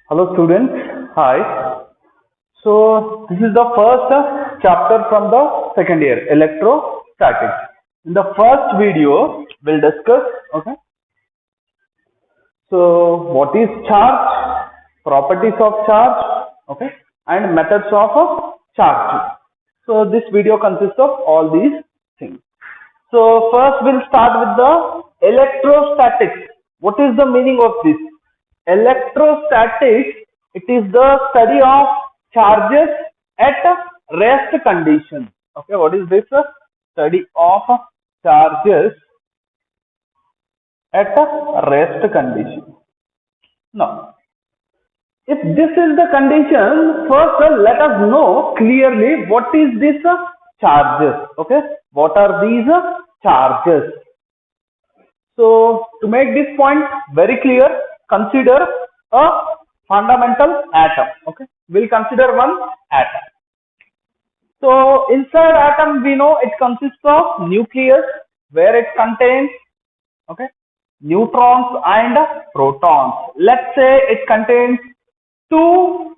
Hello students, hi. So this is the first chapter from the second year, electrostatics. In the first video, we'll discuss, okay, so what is charge, properties of charge, okay, and methods of charge. So this video consists of all these things. So first we'll start with the electrostatics. What is the meaning of this? Electrostatics, it is the study of charges at rest condition. Okay, what is this? Study of charges at rest condition. Now, if this is the condition, first let us know clearly what is this charges. Okay, what are these charges? So to make this point very clear, consider a fundamental atom. Okay, we'll consider one atom. So inside atom we know it consists of nucleus where it contains, okay, neutrons and protons. Let's say it contains two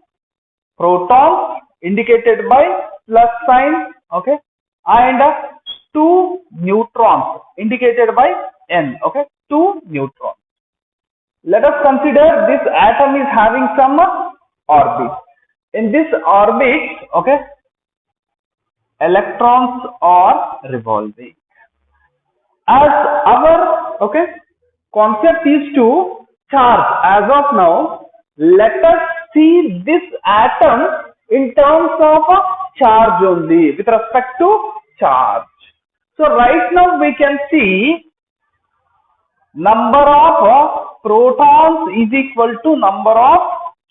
protons indicated by plus sign, okay, and two neutrons indicated by N, okay, two neutrons. Let us consider this atom is having some orbit. In this orbit, okay, electrons are revolving. As our, okay, concept is to charge as of now, let us see this atom in terms of charge only with respect to charge. So right now we can see number of protons is equal to number of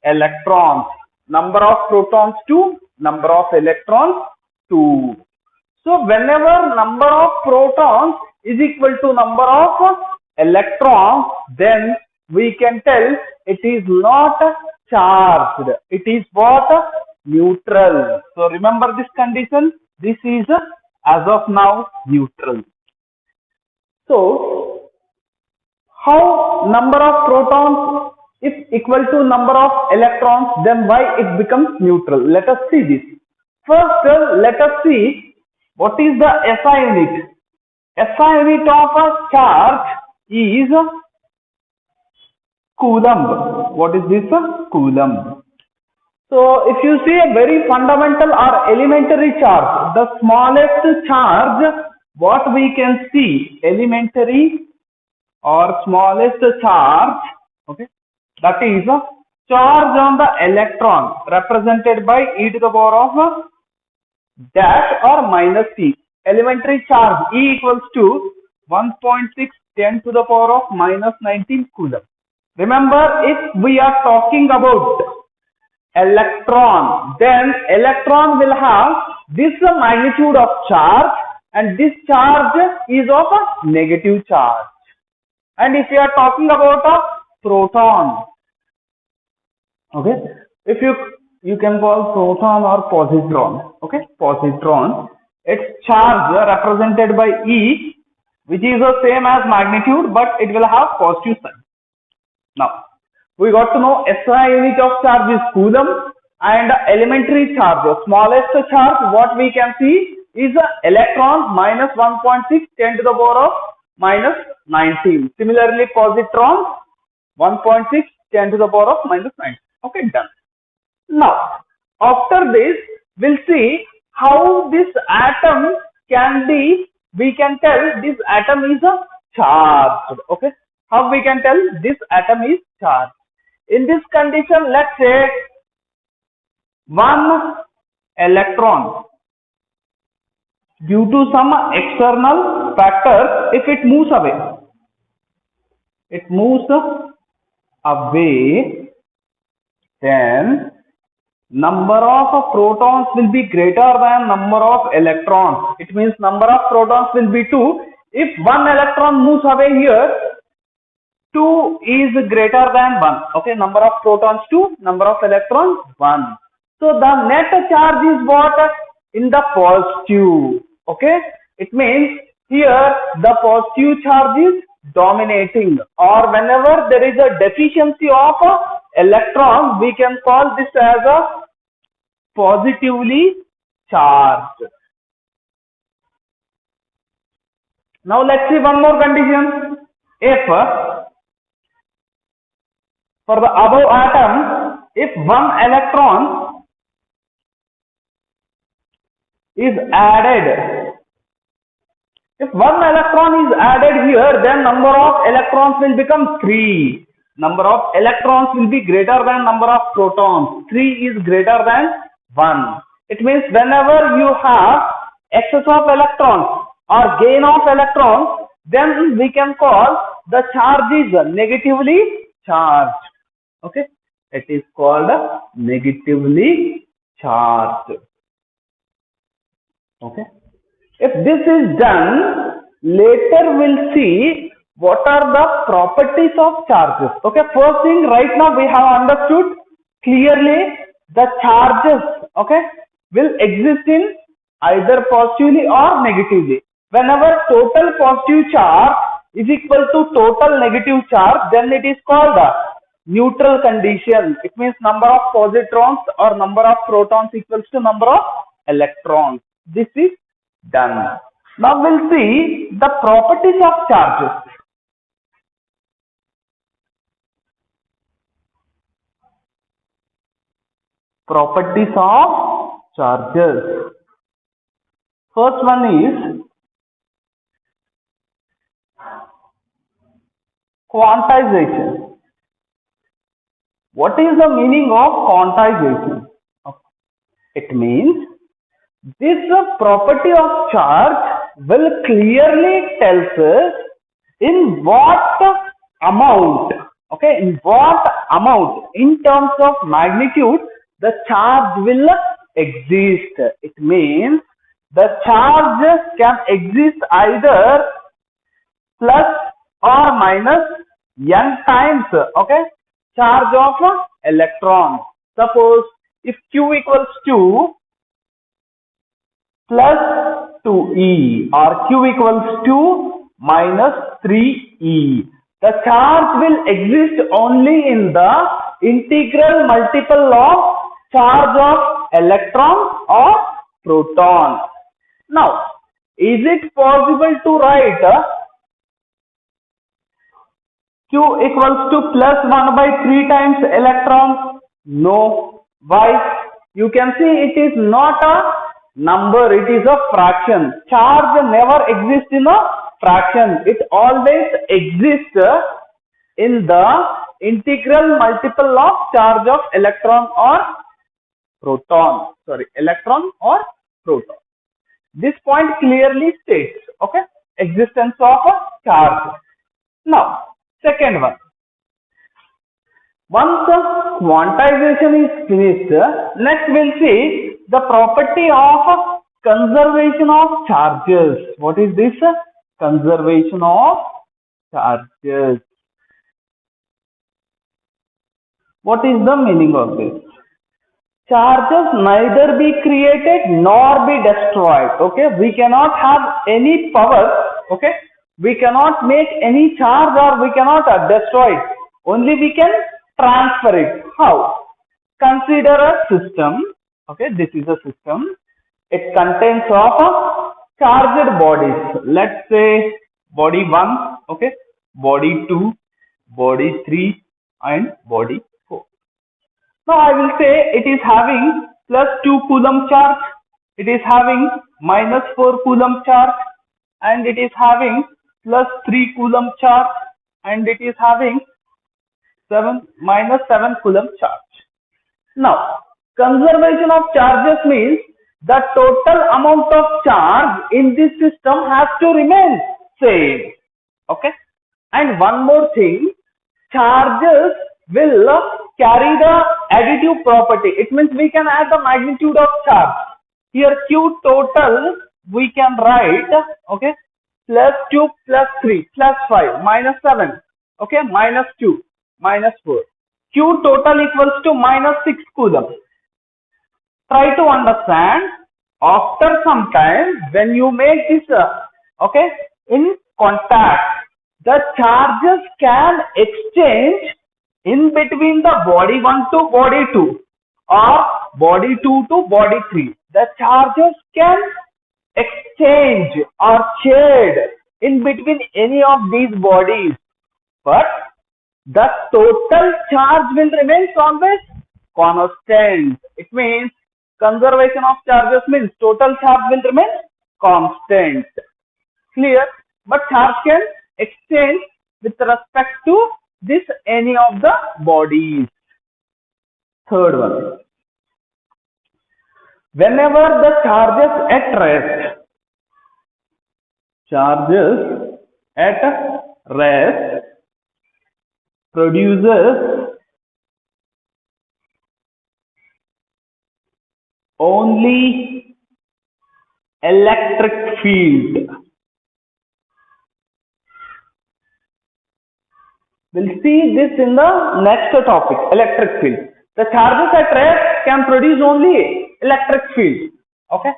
electrons. Number of protons to number of electrons 2. So whenever number of protons is equal to number of electrons, then we can tell it is not charged. It is what? Neutral. So remember this condition. This is as of now neutral. So how number of protons is equal to number of electrons, then why it becomes neutral? Let us see this. First, let us see what is the SI unit. SI unit of a charge is coulomb. What is this? Coulomb. So if you see a very fundamental or elementary charge, the smallest charge, what we can see, elementary or smallest charge, okay, that is charge on the electron represented by e to the power of dash or minus t. Elementary charge E equals to 1.6 10 to the power of minus 19 coulomb. Remember, if we are talking about electron, then electron will have this magnitude of charge and this charge is of a negative charge. And if we are talking about a proton, okay, if you can call proton or positron, okay, positron, its charge represented by E, which is the same as magnitude, but it will have positive sign. Now we got to know SI unit of charge is coulomb, and elementary charge, the smallest charge, what we can see is electron minus 1.6 10 to the power of minus 19. Similarly, positron 1.6 10 to the power of minus 19. Okay, done. Now, after this, we'll see how this atom can be, we can tell this atom is a charged. Okay, how we can tell this atom is charged. In this condition, let's say one electron, due to some external factors, if it moves away, then number of protons will be greater than number of electrons. It means number of protons will be 2. If one electron moves away here, 2 is greater than 1. Okay, number of protons 2, number of electrons 1. So the net charge is what? In the positive. Okay, it means here the positive charge is dominating, or whenever there is a deficiency of electrons, we can call this as a positively charged. Now let's see one more condition. If for the above atom, if one electron is added, if one electron is added here, then number of electrons will become 3. Number of electrons will be greater than number of protons. 3 is greater than 1. It means whenever you have excess of electrons or gain of electrons, then we can call the charge is negatively charged. Okay, it is called negatively charged. Okay, if this is done, later we'll see what are the properties of charges. Okay, first thing, right now we have understood clearly the charges, okay, will exist in either positively or negatively. Whenever total positive charge is equal to total negative charge, then it is called a neutral condition. It means number of positrons or number of protons equals to number of electrons. This is done. Now we'll see the properties of charges. Properties of charges. First one is quantization. What is the meaning of quantization? It means this property of charge will clearly tells us in what amount, okay, in what amount in terms of magnitude the charge will exist. It means the charge can exist either plus or minus n times, okay, charge of electron. Suppose if Q equals to plus 2e or Q equals to minus 3e, the charge will exist only in the integral multiple of charge of electron or proton. Now, is it possible to write Q equals to plus 1 by 3 times electrons? No. Why? You can see it is not a number, it is a fraction. Charge never exists in a fraction. It always exists in the integral multiple of charge of electron or proton. Sorry, electron or proton. This point clearly states, okay, existence of a charge. Now, second one. Once quantization is finished, next we'll see the property of conservation of charges. What is this? Conservation of charges. What is the meaning of this? Charges neither be created nor be destroyed. Okay, we cannot have any power. Okay, we cannot make any charge or we cannot destroy it. Only we can transfer it. How? Consider a system. Okay, this is a system. It contains of charged bodies. Let's say body 1, okay, body 2, body 3 and body 4. Now I will say it is having plus 2 coulomb charge, it is having minus 4 coulomb charge, and it is having plus 3 coulomb charge, and it is having minus 7 coulomb charge. Now, conservation of charges means the total amount of charge in this system has to remain same. Okay, and one more thing, charges will carry the additive property. It means we can add the magnitude of charge. Here Q total we can write, okay, plus 2 plus 3 plus 5 minus 7, okay, minus 2 minus 4. Q total equals to minus 6 coulomb. Try to understand, after some time when you make this okay, in contact, the charges can exchange in between the body 1 to body 2 or body 2 to body 3, the charges can exchange or shade in between any of these bodies, but the total charge will remain always constant. It means conservation of charges means total charge will remain constant. Clear? But charge can exchange with respect to this any of the bodies. Third one. Whenever the charges at rest produces only electric field. We'll see this in the next topic, electric field. The charges at rest can produce only electric field. Okay.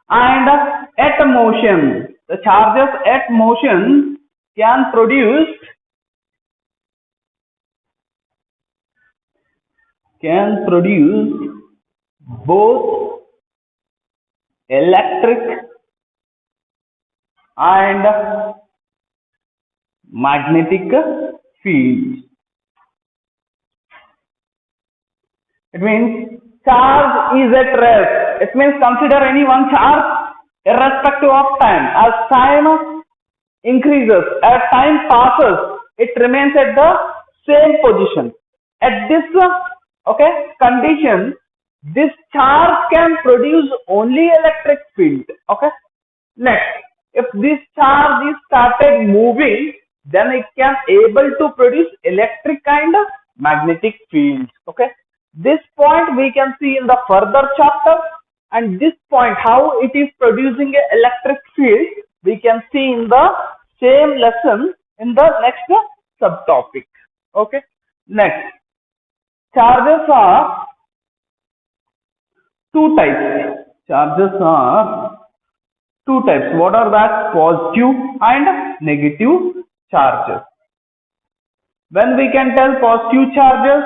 And at motion, the charges at motion can produce both electric and magnetic fields. It means charge is at rest. It means consider any one charge irrespective of time. As time increases, as time passes, it remains at the same position. At this condition, this charge can produce only electric field. Okay. Next, if this charge is started moving, then it can able to produce electric and magnetic fields. Okay. This point we can see in the further chapter, and this point how it is producing an electric field we can see in the same lesson in the next subtopic. Okay. Next, charges are two types. What are that? Positive and negative charges. When we can tell positive charges,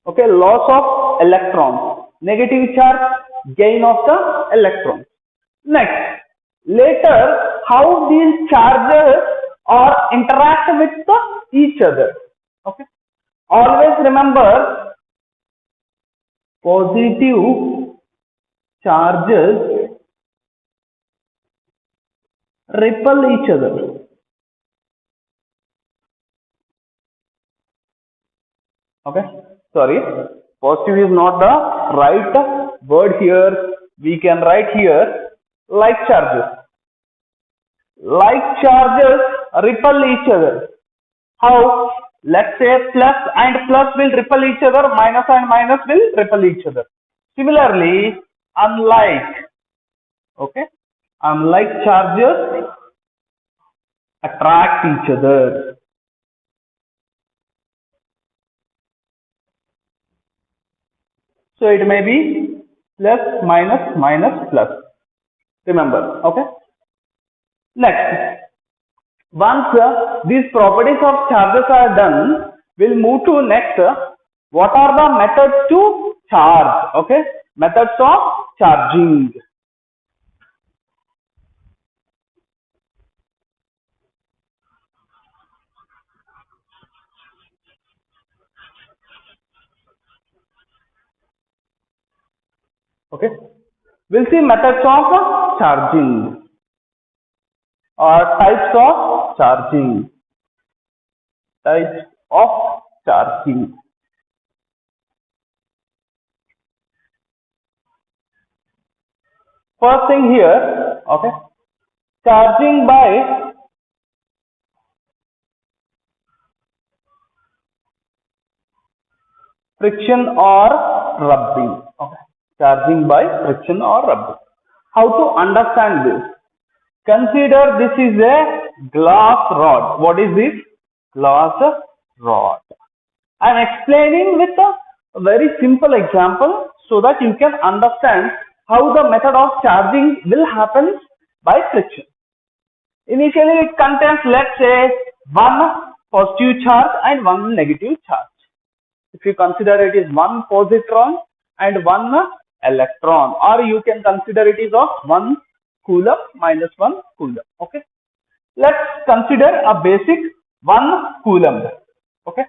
okay, loss of electrons. Negative charge, gain of the electrons. Next, later how these charges are interact with each other. Okay. Always remember, positive charges repel each other. Okay. Sorry, positive is not the right word here. We can write here like charges. Like charges repel each other. How? Let's say plus and plus will repel each other, minus and minus will repel each other. Similarly, unlike charges attract each other. So it may be plus minus minus plus. Remember, okay? Next, once these properties of charges are done, we'll move to next. What are the methods to charge? Okay, methods of charging. Okay, we'll see methods of charging or types of charging. First thing here, okay, charging by friction or rubbing. Okay, charging by friction or rubbing. How to understand this? Consider this is a glass rod. What is this? Glass rod. I am explaining with a very simple example so that you can understand how the method of charging will happen by friction. Initially it contains, let's say, one positive charge and one negative charge. If you consider it is one positron and one electron, or you can consider it is of 1 coulomb minus 1 coulomb. Okay. Let's consider a basic 1 coulomb. Okay.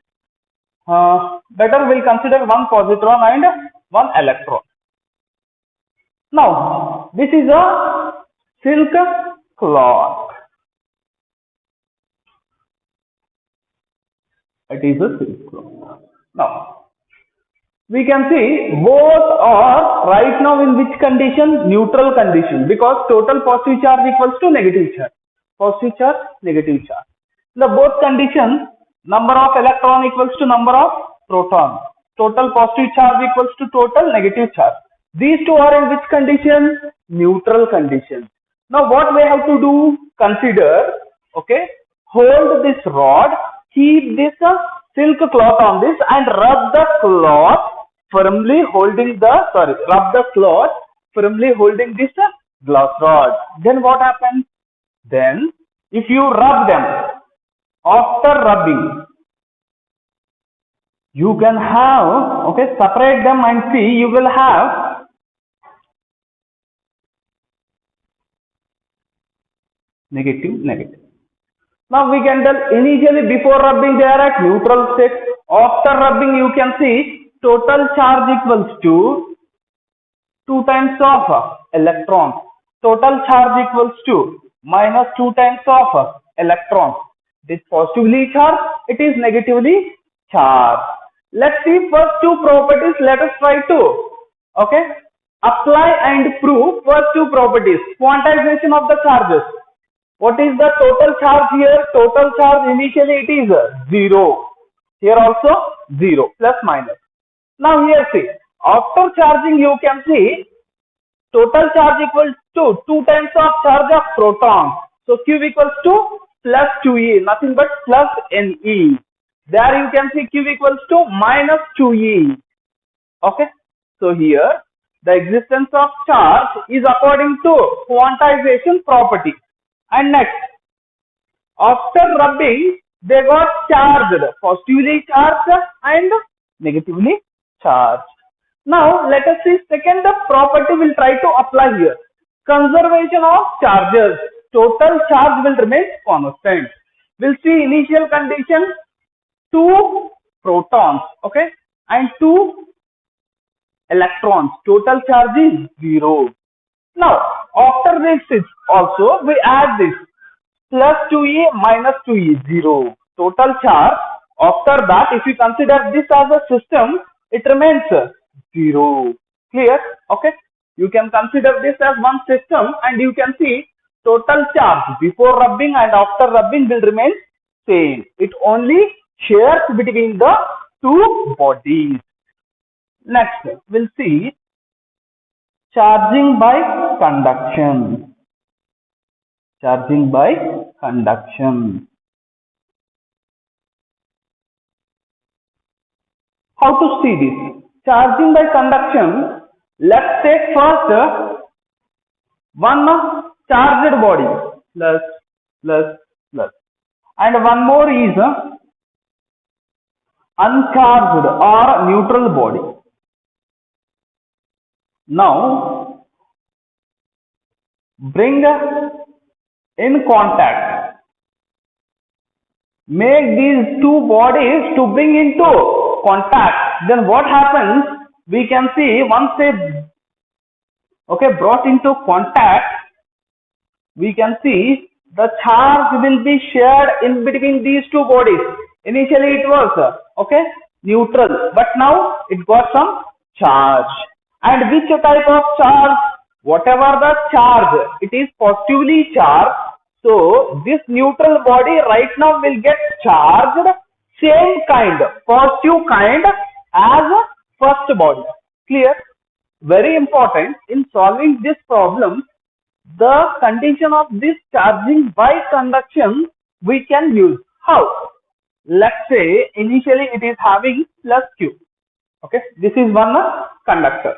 Better we'll consider one positron and one electron. Now, this is a silk cloth. It is a silk cloth. Now, we can see both are right now in which condition? Neutral condition, because total positive charge equals to negative charge. Positive charge, negative charge. The both conditions, number of electron equals to number of proton. Total positive charge equals to total negative charge. These two are in which condition? Neutral condition. Now what we have to do? Consider, okay, hold this rod, keep this silk cloth on this and rub the cloth firmly holding this glass rod. Then what happens? Then if you rub them, after rubbing, you can have, okay, separate them and see, you will have negative. Now we can tell initially before rubbing they are at neutral state. After rubbing you can see total charge equals to 2 times of electrons. Total charge equals to minus 2 times of electrons. It is positively charged, it is negatively charged. Let's see first two properties. Let us try to, okay, apply and prove first two properties. Quantization of the charges. What is the total charge here? Total charge initially it is 0. Here also 0, plus minus. Now here see, after charging you can see total charge equals to 2 times of charge of proton. So Q equals to plus 2e, nothing but plus Ne. There you can see Q equals to minus 2e. Okay. So here the existence of charge is according to quantization property. And next, after rubbing, they got charged, positively charged and negatively charged. Now let us see second property we'll try to apply here. Conservation of charges. Total charge will remain constant. We'll see initial condition 2 protons, okay, and 2 electrons. Total charge is 0. Now after this also we add this plus 2e minus 2e, 0. Total charge. After that, if you consider this as a system, it remains 0. Clear? Okay. You can consider this as one system and you can see total charge before rubbing and after rubbing will remain same. It only shares between the two bodies. Next, we'll see charging by conduction. Charging by conduction. How to see this? Charging by conduction. Let's take first one charged body, plus, and one more is uncharged or neutral body. Now bring in contact. Make these two bodies to bring into contact. Then what happens? We can see once they brought into contact, we can see the charge will be shared in between these two bodies. Initially it was neutral, but now it got some charge. And which type of charge? Whatever the charge, it is positively charged. So this neutral body right now will get charged same kind, positive kind as first body. Clear? Very important in solving this problem. The condition of this charging by conduction we can use. How? Let's say initially it is having plus Q. Okay, this is one conductor.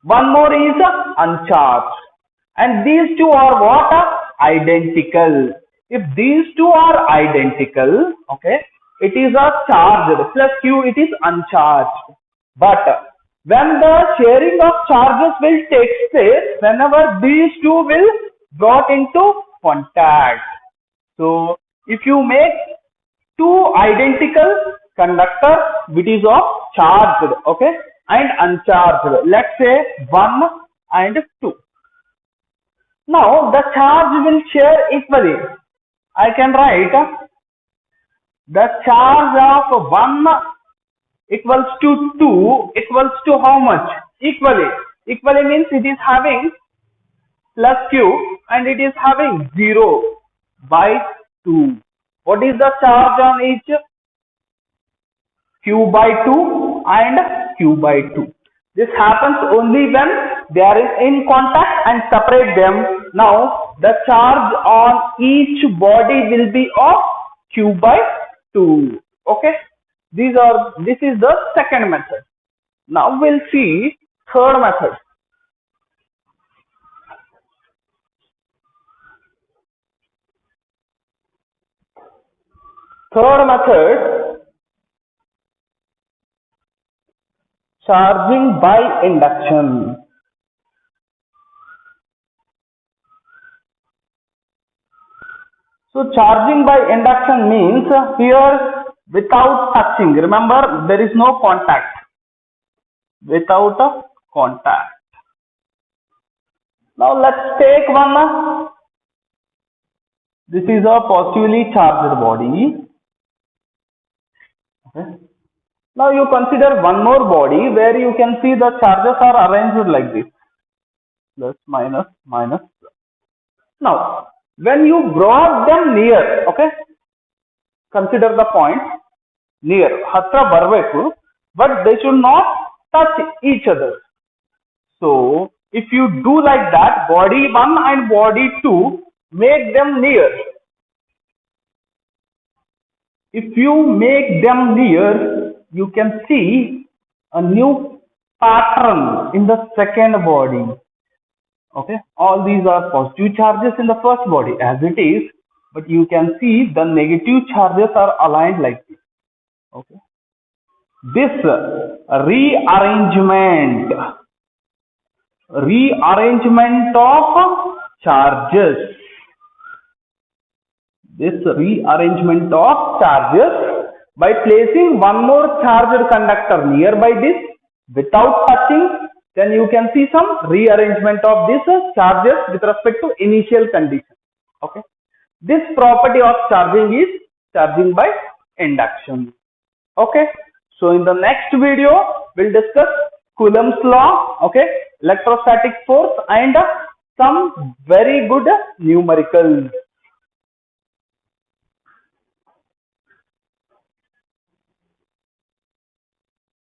One more is uncharged. And these two are what? Identical. If these two are identical, okay, it is a charged, plus Q, it is uncharged. But when the sharing of charges will take place, whenever these two will brought into contact. So if you make two identical conductors which is of charged, okay, and uncharged, let's say 1 and 2. Now the charge will share equally. I can write the charge of 1 equals to 2 equals to how much? Equally. Equally means it is having plus Q and it is having 0 by 2. What is the charge on each? Q by 2 and Q by 2. This happens only when they are in contact and separate them. Now the charge on each body will be of Q by 2. Okay. This is the second method. Now we'll see third method. Third method, charging by induction. So charging by induction means here without touching. Remember, there is no contact. Without a contact. Now let's take one. This is a positively charged body. Okay. Now you consider one more body where you can see the charges are arranged like this. Plus, minus, minus. Now, when you brought them near, okay, consider the point near, hatra barbeku, but they should not touch each other. So, if you do like that, body 1 and body 2, make them near. If you make them near, you can see a new pattern in the second body. Okay, all these are positive charges in the first body as it is, but you can see the negative charges are aligned like this. Okay, this rearrangement of charges. This rearrangement of charges by placing one more charged conductor nearby this without touching, then you can see some rearrangement of these charges with respect to initial condition. Okay, this property of charging is charging by induction. Okay, so in the next video we'll discuss Coulomb's law, okay, electrostatic force and some very good numericals.